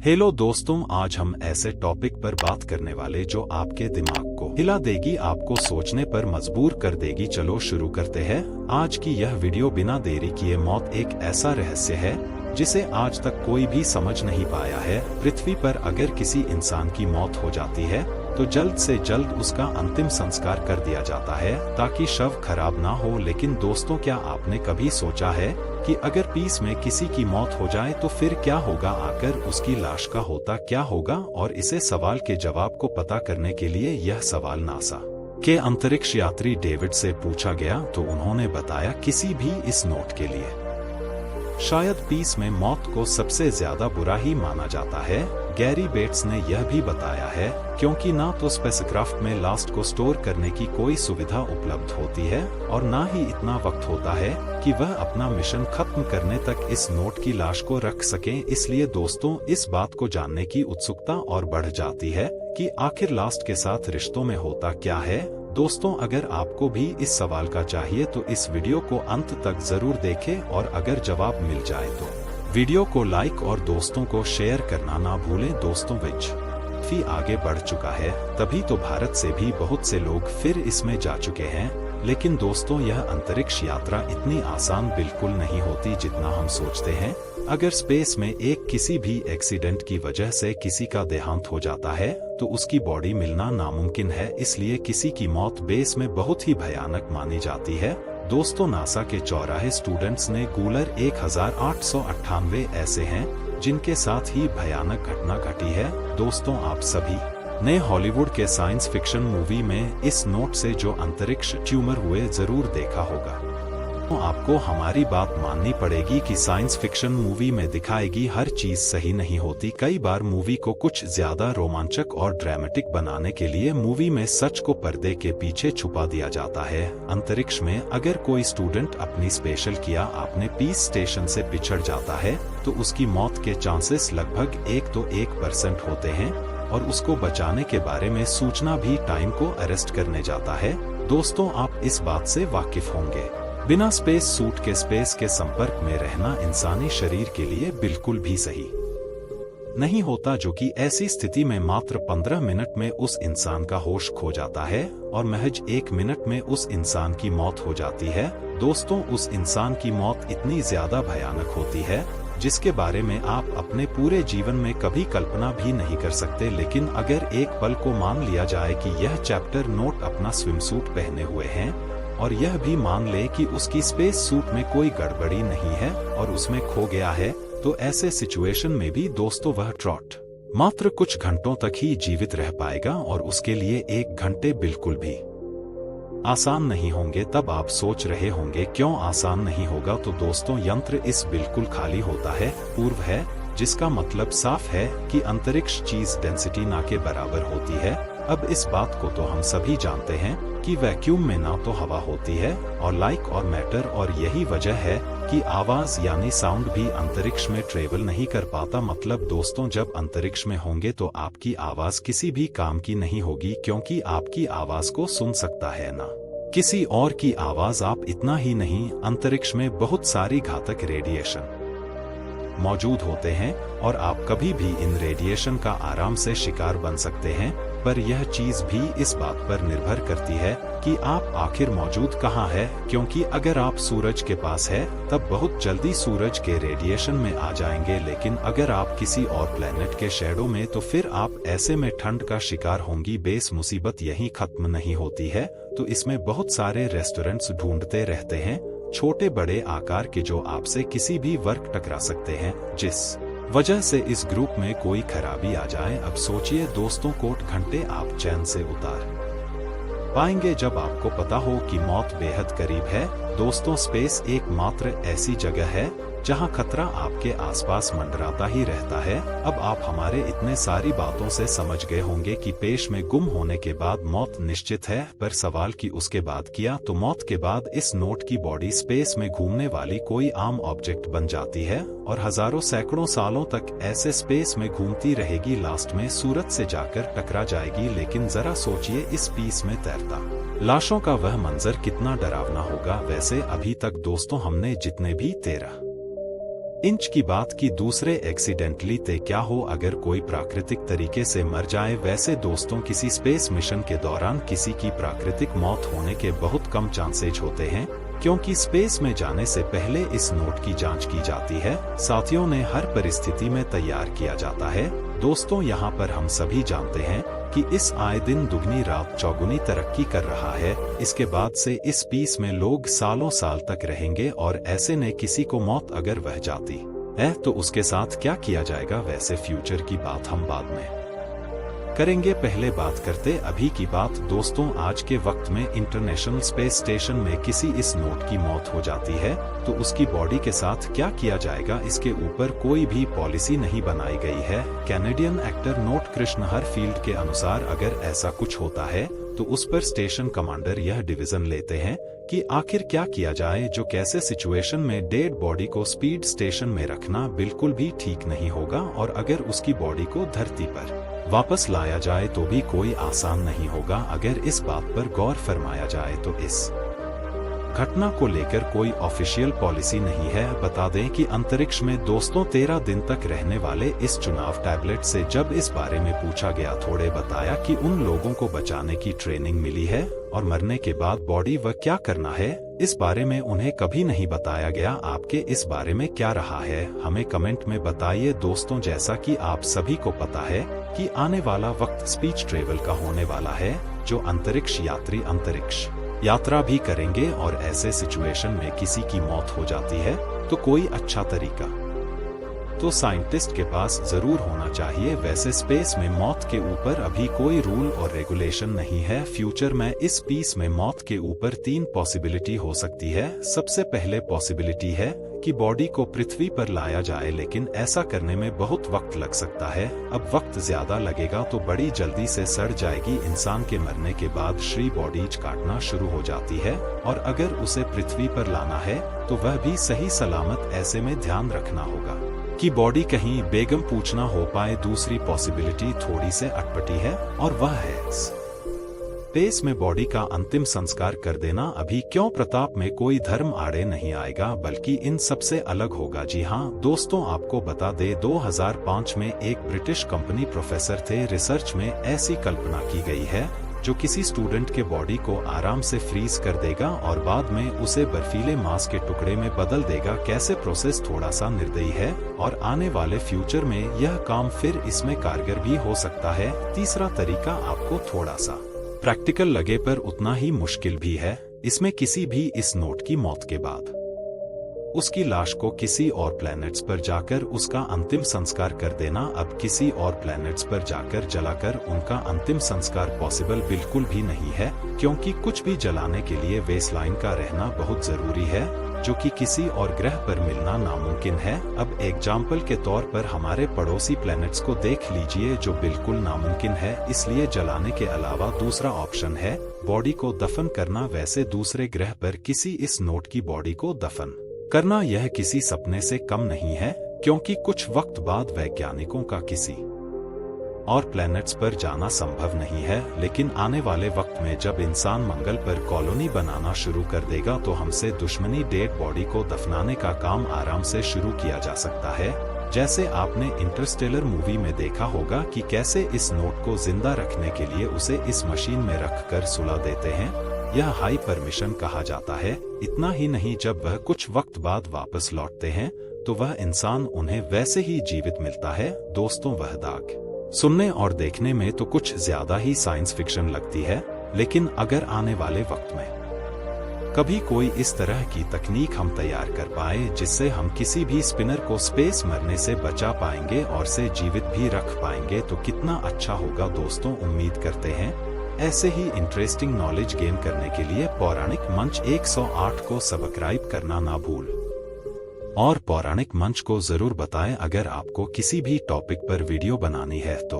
Hello दोस्तों, आज हम ऐसे टॉपिक पर बात करने वाले जो आपके दिमाग को हिला देगी, आपको सोचने पर मजबूर कर देगी। चलो शुरू करते हैं आज की यह वीडियो। बिना देरी किए, मौत एक ऐसा रहस्य है जिसे आज तक कोई भी समझ नहीं पाया है। पृथ्वी पर अगर किसी इंसान की मौत हो जाती है तो जल्द से जल्द उसका अंतिम संस्कार कर दिया जाता है ताकि शव खराब ना हो। लेकिन दोस्तों, क्या आपने कभी सोचा है कि अगर पीस में किसी की मौत हो जाए तो फिर क्या होगा? आकर उसकी लाश का होता क्या होगा? और इसे सवाल के जवाब को पता करने के लिए यह सवाल नासा के अंतरिक्ष यात्री डेविड से पूछा गया तो उन्होंने बताया, किसी भी इस नोट के लिए शायद पीस में मौत को सबसे ज्यादा बुरा ही माना जाता है। गैरी बेट्स ने यह भी बताया है क्योंकि ना तो स्पेसक्राफ्ट में लास्ट को स्टोर करने की कोई सुविधा उपलब्ध होती है और ना ही इतना वक्त होता है कि वह अपना मिशन खत्म करने तक इस नोट की लाश को रख सकें। इसलिए दोस्तों, इस बात को जानने की उत्सुकता और बढ़ जाती है कि आखिर लास्ट के साथ रिश्तों में होता क्या है। दोस्तों, अगर आपको भी इस सवाल का चाहिए तो इस वीडियो को अंत तक जरूर देखें और अगर जवाब मिल जाए तो वीडियो को लाइक और दोस्तों को शेयर करना ना भूलें। दोस्तों, काफी आगे बढ़ चुका है, तभी तो भारत से भी बहुत से लोग फिर इसमें जा चुके हैं। लेकिन दोस्तों, यह अंतरिक्ष यात्रा इतनी आसान बिल्कुल नहीं होती जितना हम सोचते हैं। अगर स्पेस में एक किसी भी एक्सीडेंट की वजह से किसी का देहांत हो जाता है तो उसकी बॉडी मिलना नामुमकिन है। इसलिए किसी की मौत बेस में बहुत ही भयानक मानी जाती है। दोस्तों, नासा के 84 स्टूडेंट्स ने गूलर 1898 ऐसे हैं जिनके साथ ही भयानक घटना घटी है। दोस्तों, आप सभी ने हॉलीवुड के साइंस फिक्शन मूवी में इस नोट से जो अंतरिक्ष ट्यूमर हुए जरूर देखा होगा। तो आपको हमारी बात माननी पड़ेगी कि साइंस फिक्शन मूवी में दिखाएगी हर चीज सही नहीं होती। कई बार मूवी को कुछ ज्यादा रोमांचक और ड्रामेटिक बनाने के लिए मूवी में सच को पर्दे के पीछे छुपा दिया जाता है। अंतरिक्ष में अगर कोई स्टूडेंट अपनी स्पेशल किया आपने पीस स्टेशन से पिछड़ जाता है तो उसकी मौत के चांसेस लगभग 1% होते हैं और उसको बचाने के बारे में सूचना भी टाइम को अरेस्ट करने जाता है। दोस्तों, आप इस बात से वाकिफ होंगे, बिना स्पेस सूट के स्पेस के संपर्क में रहना इंसानी शरीर के लिए बिल्कुल भी सही नहीं होता, जो कि ऐसी स्थिति में मात्र 15 मिनट में उस इंसान का होश खो जाता है और महज 1 मिनट में उस इंसान की मौत हो जाती है। दोस्तों, उस इंसान की मौत इतनी ज्यादा भयानक होती है जिसके बारे में आप अपने पूरे जीवन में कभी कल्पना भी नहीं कर सकते। लेकिन अगर एक पल को मान लिया जाए कि यह चैप्टर नोट अपना स्विमसूट पहने हुए हैं और यह भी मान ले कि उसकी स्पेस सूट में कोई गड़बड़ी नहीं है और उसमें खो गया है, तो ऐसे सिचुएशन में भी दोस्तों वह ट्रॉट मात्र कुछ घंटों तक ही जीवित रह पाएगा और उसके लिए 1 घंटे बिल्कुल भी आसान नहीं होंगे। तब आप सोच रहे होंगे क्यों आसान नहीं होगा? तो दोस्तों, यंत्र इस बिल्कुल खाली होता है, पूर्व है, जिसका मतलब साफ है कि अंतरिक्ष चीज डेंसिटी ना के बराबर होती है। अब इस बात को तो हम सभी जानते हैं कि वैक्यूम में ना तो हवा होती है और लाइक और मैटर, और यही वजह है कि आवाज यानी साउंड भी अंतरिक्ष में ट्रेवल नहीं कर पाता। मतलब दोस्तों, जब अंतरिक्ष में होंगे तो आपकी आवाज किसी भी काम की नहीं होगी, क्योंकि आपकी आवाज को सुन सकता है ना किसी और की आवाज। आप इतना ही नहीं, अंतरिक्ष में बहुत सारी घातक रेडिएशन मौजूद होते हैं और आप कभी भी इन रेडिएशन का आराम से शिकार बन सकते हैं। पर यह चीज भी इस बात पर निर्भर करती है कि आप आखिर मौजूद कहाँ है, क्योंकि अगर आप सूरज के पास है तब बहुत जल्दी सूरज के रेडिएशन में आ जाएंगे। लेकिन अगर आप किसी और प्लेनेट के शैडो में तो फिर आप ऐसे में ठंड का शिकार होंगी। बेस मुसीबत यही खत्म नहीं होती है, तो इसमें बहुत सारे रेस्टोरेंट्स ढूंढते रहते हैं, छोटे बड़े आकार के, जो आपसे किसी भी वर्क टकरा सकते हैं, जिस वजह से इस ग्रुप में कोई खराबी आ जाए। अब सोचिए दोस्तों, कोट घंटे आप चैन से उतार पाएंगे जब आपको पता हो कि मौत बेहद करीब है। दोस्तों, स्पेस एकमात्र ऐसी जगह है जहां खतरा आपके आसपास मंडराता ही रहता है। अब आप हमारे इतने सारी बातों से समझ गए होंगे कि पेश में गुम होने के बाद मौत निश्चित है, पर सवाल कि उसके बाद किया तो मौत के बाद इस नोट की बॉडी स्पेस में घूमने वाली कोई आम ऑब्जेक्ट बन जाती है और हजारों सैकड़ों सालों तक ऐसे स्पेस में घूमती रहेगी, लास्ट में सूरज से जाकर टकरा जाएगी। लेकिन जरा सोचिए, इस पीस में तैरता लाशों का वह मंजर कितना डरावना होगा। वैसे अभी तक दोस्तों हमने जितने भी 13 इंच की बात की दूसरे एक्सीडेंटली ते क्या हो अगर कोई प्राकृतिक तरीके से मर जाए। वैसे दोस्तों किसी स्पेस मिशन के दौरान किसी की प्राकृतिक मौत होने के बहुत कम चांसेज होते हैं, क्योंकि स्पेस में जाने से पहले इस नोट की जांच की जाती है। साथियों ने हर परिस्थिति में तैयार किया जाता है। दोस्तों यहाँ पर हम सभी जानते हैं कि इस आए दिन दुगनी रात चौगुनी तरक्की कर रहा है। इसके बाद से इस स्पेस में लोग सालों साल तक रहेंगे और ऐसे ने किसी को मौत अगर वह जाती है तो उसके साथ क्या किया जाएगा। वैसे फ्यूचर की बात हम बाद में करेंगे, पहले बात करते अभी की बात। दोस्तों आज के वक्त में इंटरनेशनल स्पेस स्टेशन में किसी इस नोट की मौत हो जाती है तो उसकी बॉडी के साथ क्या किया जाएगा, इसके ऊपर कोई भी पॉलिसी नहीं बनाई गई है। कैनेडियन एक्टर नोट कृष्ण हरफील्ड के अनुसार अगर ऐसा कुछ होता है तो उस पर स्टेशन कमांडर यह डिवीजन लेते हैं कि आखिर क्या किया जाए। जो कैसे सिचुएशन में डेड बॉडी को स्पीड स्टेशन में रखना बिल्कुल भी ठीक नहीं होगा और अगर उसकी बॉडी को धरती पर वापस लाया जाए तो भी कोई आसान नहीं होगा। अगर इस बात पर गौर फरमाया जाए तो इस घटना को लेकर कोई ऑफिशियल पॉलिसी नहीं है। बता दें कि अंतरिक्ष में दोस्तों 13 दिन तक रहने वाले इस चुनाव टैबलेट से जब इस बारे में पूछा गया, थोड़े बताया कि उन लोगों को बचाने की ट्रेनिंग मिली है और मरने के बाद बॉडी वह क्या करना है, इस बारे में उन्हें कभी नहीं बताया गया। आपके इस बारे में क्या रहा है, हमें कमेंट में बताइए। दोस्तों जैसा कि आप सभी को पता है कि आने वाला वक्त स्पेस ट्रेवल का होने वाला है, जो अंतरिक्ष यात्री अंतरिक्ष यात्रा भी करेंगे और ऐसे सिचुएशन में किसी की मौत हो जाती है तो कोई अच्छा तरीका तो साइंटिस्ट के पास जरूर होना चाहिए। वैसे स्पेस में मौत के ऊपर अभी कोई रूल और रेगुलेशन नहीं है। फ्यूचर में इस स्पेस में मौत के ऊपर 3 पॉसिबिलिटी हो सकती है। सबसे पहले पॉसिबिलिटी है कि बॉडी को पृथ्वी पर लाया जाए, लेकिन ऐसा करने में बहुत वक्त लग सकता है। अब वक्त ज्यादा लगेगा तो बड़ी जल्दी से सड़ जाएगी। इंसान के मरने के बाद श्री बॉडीज काटना शुरू हो जाती है और अगर उसे पृथ्वी पर लाना है तो वह भी सही सलामत। ऐसे में ध्यान रखना होगा कि बॉडी कहीं बेगम पूछना हो पाए। दूसरी पॉसिबिलिटी थोड़ी से अटपटी है और वह है स्पेस में बॉडी का अंतिम संस्कार कर देना। अभी क्यों प्रताप में कोई धर्म आड़े नहीं आएगा, बल्कि इन सबसे अलग होगा। जी हाँ दोस्तों, आपको बता दे 2005 में एक ब्रिटिश कंपनी प्रोफेसर थे। रिसर्च में ऐसी कल्पना की गई है जो किसी स्टूडेंट के बॉडी को आराम से फ्रीज कर देगा और बाद में उसे बर्फीले मांस के टुकड़े में बदल देगा। कैसे प्रोसेस थोड़ा सा निर्दयी है और आने वाले फ्यूचर में यह काम फिर इसमें कारगर भी हो सकता है। तीसरा तरीका आपको थोड़ा सा प्रैक्टिकल लगे पर उतना ही मुश्किल भी है। इसमें किसी भी इस नोट की मौत के बाद उसकी लाश को किसी और प्लैनेट्स पर जाकर उसका अंतिम संस्कार कर देना। अब किसी और प्लैनेट्स पर जाकर जलाकर उनका अंतिम संस्कार पॉसिबल बिल्कुल भी नहीं है, क्योंकि कुछ भी जलाने के लिए बेसलाइन का रहना बहुत जरूरी है, जो कि किसी और ग्रह पर मिलना नामुमकिन है। अब एग्जाम्पल के तौर पर हमारे पड़ोसी प्लैनेट्स को देख लीजिए, जो बिल्कुल नामुमकिन है। इसलिए जलाने के अलावा दूसरा ऑप्शन है बॉडी को दफन करना। वैसे दूसरे ग्रह पर किसी इस नोट की बॉडी को दफन करना यह किसी सपने से कम नहीं है, क्योंकि कुछ वक्त बाद वैज्ञानिकों का किसी और प्लैनेट्स पर जाना संभव नहीं है। लेकिन आने वाले वक्त में जब इंसान मंगल पर कॉलोनी बनाना शुरू कर देगा तो हमसे दुश्मनी डेड बॉडी को दफनाने का काम आराम से शुरू किया जा सकता है। जैसे आपने इंटरस्टेलर मूवी में देखा होगा कि कैसे इस नोट को जिंदा रखने के लिए उसे इस मशीन में रख कर सुला देते हैं। यह हाई परमिशन कहा जाता है। इतना ही नहीं, जब वह कुछ वक्त बाद वापस लौटते हैं तो वह इंसान उन्हें वैसे ही जीवित मिलता है। दोस्तों वह दाग सुनने और देखने में तो कुछ ज्यादा ही साइंस फिक्शन लगती है, लेकिन अगर आने वाले वक्त में कभी कोई इस तरह की तकनीक हम तैयार कर पाए जिससे हम किसी भी स्पिनर को स्पेस मरने से बचा पाएंगे और से जीवित भी रख पाएंगे तो कितना अच्छा होगा। दोस्तों उम्मीद करते हैं ऐसे ही इंटरेस्टिंग नॉलेज गेन करने के लिए पौराणिक मंच 108 को सब्सक्राइब करना ना भूल और पौराणिक मंच को जरूर बताएं अगर आपको किसी भी टॉपिक पर वीडियो बनानी है तो।